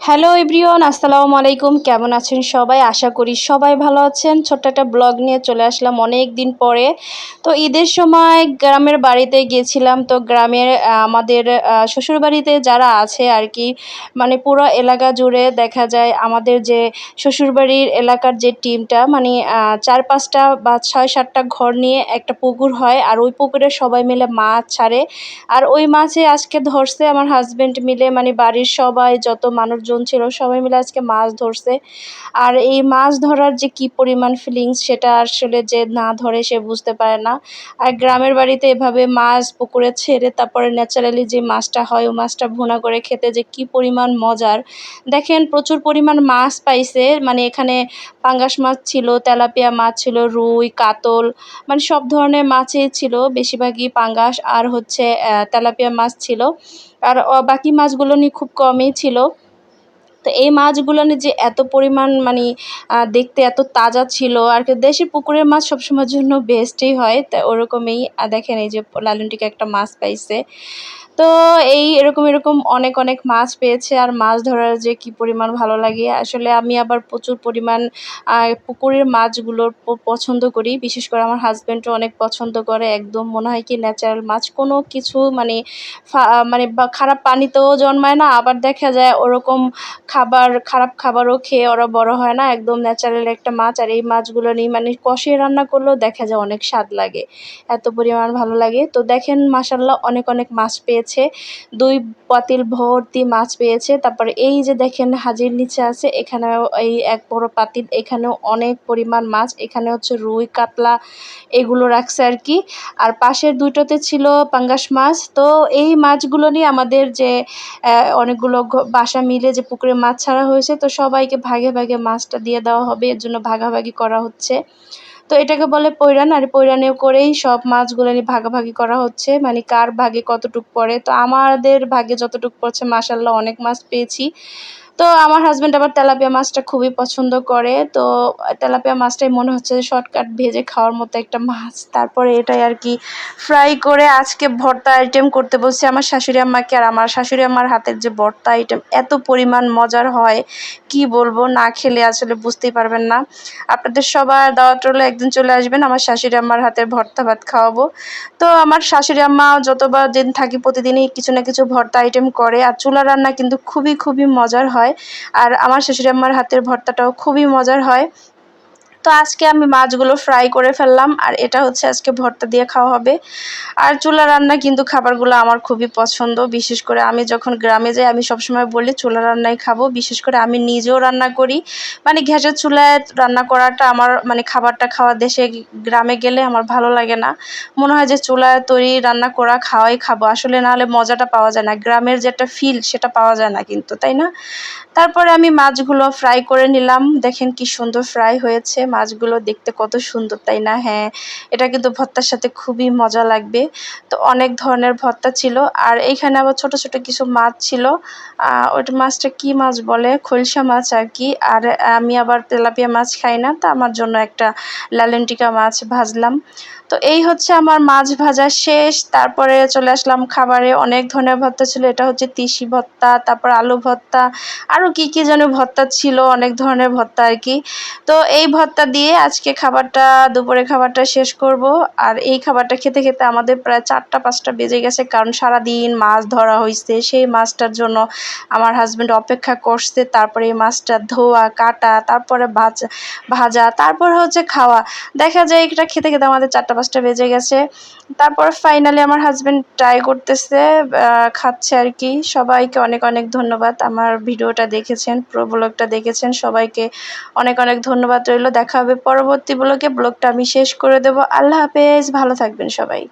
Hello everyone, আসসালামু আলাইকুম। কেমন আছেন সবাই? আশা করি সবাই ভালো আছেন। ছোট্ট একটা ব্লগ নিয়ে চলে আসলাম অনেক দিন পরে। তো ঈদের সময় গ্রামের বাড়িতে গিয়েছিলাম। তো গ্রামের আমাদের শ্বশুরবাড়িতে যারা আছে আর কি, মানে পুরো এলাকা জুড়ে দেখা যায় আমাদের যে শ্বশুরবাড়ির এলাকার যে টিমটা, মানে ৪-৫টা বা ৬-৭টা ঘর নিয়ে একটা পুকুর হয়। আর ওই পুকুরে সবাই মিলে মাছ ছাড়ে। আর ওই মাছে আজকে ধরছে আমার হাজব্যান্ড মিলে, মানে বাড়ির সবাই যত মানুষজন ছিল সবাই মিলে আজকে মাছ ধরছে। আর এই মাছ ধরার যে কি পরিমাণ ফিলিংস, সেটা আসলে যে না ধরে সে বুঝতে পারে না। আর গ্রামের বাড়িতে এভাবে মাছ পুকুরে ছেড়ে তারপরে ন্যাচারালি যে মাছটা হয় ওই মাছটা ভুনা করে খেতে যে কি পরিমাণ মজার। দেখেন প্রচুর পরিমাণ মাছ পাইছে, মানে এখানে পাঙ্গাস মাছ ছিল, তেলাপিয়া মাছ ছিল, রুই, কাতল, মানে সব ধরনের মাছই ছিল। বেশিরভাগই পাঙ্গাস আর হচ্ছে তেলাপিয়া মাছ ছিল। আর বাকি মাছগুলো নিয়ে খুব কমই ছিল। তো এই মাছগুলো যে এত পরিমাণ মানে দেখতে এত তাজা ছিল আর কি। দেশি পুকুরের মাছ সবসময়ের জন্য বেস্টই হয়, তা ওরকমই দেখেন এই যে লালন টিকা একটা মাছ পাইছে। তো এরকম অনেক অনেক মাছ পেয়েছে। আর মাছ ধরার যে কি পরিমাণ ভালো লাগে আসলে। আমি আবার প্রচুর পরিমাণ পুকুরের মাছগুলোর পছন্দ করি। বিশেষ করে আমার হাজব্যান্ডও অনেক পছন্দ করে। একদম মনে হয় কি ন্যাচারাল মাছ, কোনো কিছু মানে মানে বা খারাপ পানিতেও জন্মায় না, আবার দেখা যায় ওরকম খারাপ খাবারও খেয়ে ওরা বড় হয় না। একদম ন্যাচারাল একটা মাছ। আর এই মাছগুলো নিয়ে মানে কষিয়ে রান্না করলেও দেখা যায় অনেক স্বাদ লাগে, এত পরিমাণ ভালো লাগে। তো দেখেন মাশাআল্লাহ অনেক অনেক মাছ পেয়েছে, ২ পাতিল ভর্তি মাছ পেয়েছে। তারপরে এই যে দেখেন হাজির নিচে আছে, এখানেও এই এক বড় পাতিল, এখানেও অনেক পরিমাণ মাছ। এখানে হচ্ছে রুই, কাতলা এগুলো রাখছে আর কি। আর পাশের দুইটাতে ছিল পাঙ্গাস মাছ। তো এই মাছগুলো নিয়ে আমাদের যে অনেকগুলো বাসা মিলে যে পুকুরে মাছ ছাড়া হয়েছে, তো সবাইকে ভাগে ভাগে মাছটা দিয়ে দেওয়া হবে, এর জন্য ভাগাভাগি করা হচ্ছে। তো এটাকে বলে পৈরান। আর পৈরানে করেই সব মাছগুলো নিয়ে ভাগাভাগি করা হচ্ছে, মানে কার ভাগে কতটুক পড়ে। তো আমাদের ভাগে যতটুক পড়ছে মাশাআল্লাহ অনেক মাছ পেয়েছি। তো আমার হাজব্যান্ড আবার তেলাপিয়া মাছটা খুবই পছন্দ করে। তো তেলাপিয়া মাছটাই মনে হচ্ছে যে শর্টকাট ভেজে খাওয়ার মতো একটা মাছ। তারপরে এটাই আর কি ফ্রাই করে আজকে ভর্তা আইটেম করতে বলছি আমার শাশুড়ি আম্মাকে। আর আমার শাশুড়ি আম্মার হাতের যে ভর্তা আইটেম এত পরিমাণ মজার হয়, কি বলবো, না খেলে আসলে বুঝতেই পারবেন না। আপনাদের সবার দাওয়াত রইলো, একদিন চলে আসবেন, আমার শাশুড়ি আম্মার হাতের ভর্তা ভাত খাওয়াবো। তো আমার শাশুড়ি আম্মা যতবার দিন থাকি প্রতিদিনই কিছু না কিছু ভর্তা আইটেম করে। আর চুলা রান্না কিন্তু খুবই খুবই মজার হয়। আর আমার শাশুড়ি আম্মার হাতের ভর্তাটাও খুবই মজার হয়। তো আজকে আমি মাছগুলো ফ্রাই করে ফেললাম, আর এটা হচ্ছে আজকে ভর্তা দিয়ে খাওয়া হবে। আর চুলা রান্না কিন্তু খাবারগুলো আমার খুবই পছন্দ। বিশেষ করে আমি যখন গ্রামে যাই আমি সবসময় বলি চুলা রান্নাই খাবো। বিশেষ করে আমি নিজেও রান্না করি, মানে গ্যাসের চুলায় রান্না করাটা আমার মানে খাবারটা খাওয়া দেশে গ্রামে গেলে আমার ভালো লাগে না। মনে হয় যে চুলায় তৈরি রান্না করা খাওয়াই খাবো, আসলে নাহলে মজাটা পাওয়া যায় না, গ্রামের যে একটা ফিল সেটা পাওয়া যায় না কিন্তু, তাই না? তারপরে আমি মাছগুলো ফ্রাই করে নিলাম। দেখেন কি সুন্দর ফ্রাই হয়েছে মাছগুলো, দেখতে কত সুন্দর, তাই না? হ্যাঁ, এটা কিন্তু ভর্তার সাথে খুবই মজা লাগবে। তো অনেক ধরনের ভর্তা ছিল। আর এইখানে আবার ছোট ছোট কিছু মাছ ছিল। ওইটা মাছটা কি মাছ বলে, খলসা মাছ আর কি। আর আমি আবার তেলাপিয়া মাছ খাই না, তা আমার জন্য একটা লালনটিকা মাছ ভাজলাম। তো এই হচ্ছে আমার মাছ ভাজা শেষ। তারপরে চলে আসলাম খাবারে। অনেক ধরনের ভর্তা ছিল, এটা হচ্ছে তিসি ভর্তা, তারপর আলু ভর্তা, আরও কি কি যেন ভর্তা ছিল, অনেক ধরনের ভর্তা আর কি। তো এই ভর্তা দিয়ে আজকে খাবারটা, দুপুরের খাবারটা শেষ করব। আর এই খাবারটা খেতে খেতে আমাদের প্রায় ৪টা-৫টা বেজে গেছে, কারণ সারাদিন মাছ ধরা হয়েছে। সেই মাছটার জন্য আমার হাজব্যান্ড অপেক্ষা করছে। তারপরে এই মাছটা ধোয়া, কাটা, তারপরে ভাজা, তারপর হচ্ছে খাওয়া। দেখা যায় এটা খেতে খেতে আমাদের ৪টা-৫টা বেজে গেছে। তারপর ফাইনালি আমার হাজব্যান্ড ট্রাই করতেছে, খাচ্ছে আর কি। সবাইকে অনেক অনেক ধন্যবাদ, আমার ভিডিওটা দেখেছেন, পুরো ব্লগটা দেখেছেন, সবাইকে অনেক অনেক ধন্যবাদ রইলো। দেখা হবে পরবর্তী ব্লগে। ব্লগটা আমি শেষ করে দেব। আল্লাহ হাফেজ, ভালো থাকবেন সবাই।